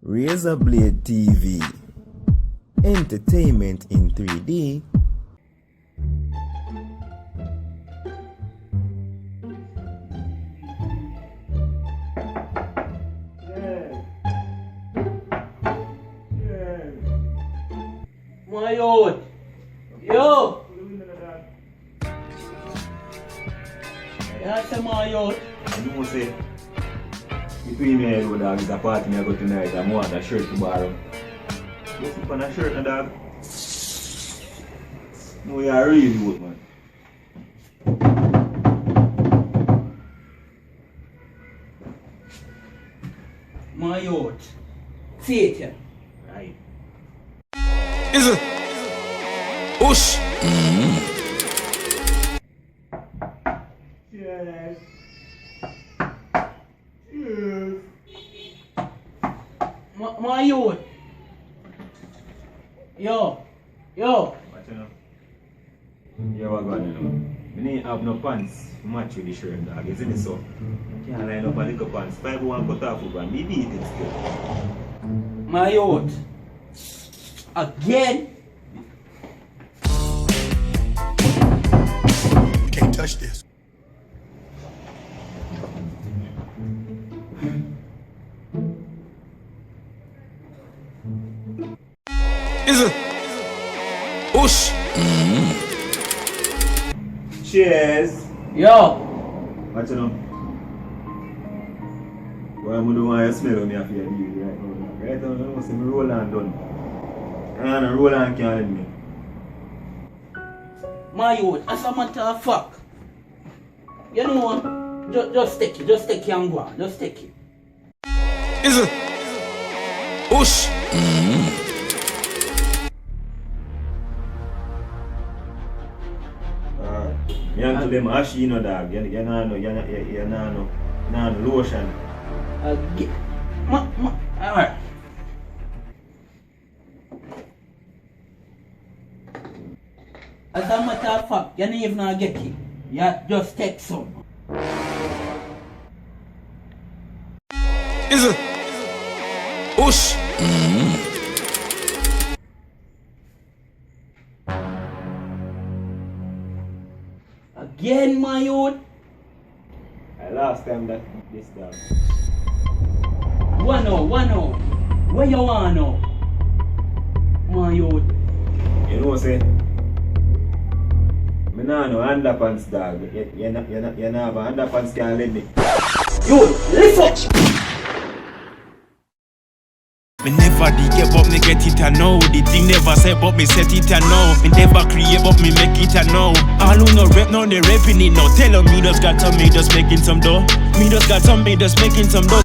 Razablade TV. Entertainment in 3D. My youth. Yo. That's my youth. You know say between me and you dog is a party I go tonight. I want a shirt to borrow. You sleep on a shirt na dog. No, you are really good, man. My youth. See it here. Right. Is it? Whoosh. Cheers. Cheers. My youth. Yo. What you know? Yeah, what going on? We ain't have no pants to match with the shirt, dog. Isn't it so? Can't line up a little pants. 5-1 cut off over me beat it still. My youth. Again. Can't touch this. Is it? Whoosh. Cheers. Yo. What you know? Why am I doing a smell on me after you do right now? Right now, you know, see me roll and done. And roll and can't let me. My youth. As a matter of fact. You know what? Just take it. Just take it and go on. Just take it. Is it? Whoosh. Me and to them ashy, you know, dog. You know, lotion. Again. Alright. As a matter of fact, you don't even get it. You just take some. Is it? Whoosh. Again, my youth. Last time that this dog. One out. Where you want now? My youth. You know, say, me nah no underpants, dog. You nah have a underpants can't let me. You, lift up. Me never did get but me get it I know. The thing never said but me set it I know. Me never create but me make it I know. All who no rap now they rapping it now. Tell 'em me just got some, me just making some dough. Me just got some, me just making some dough.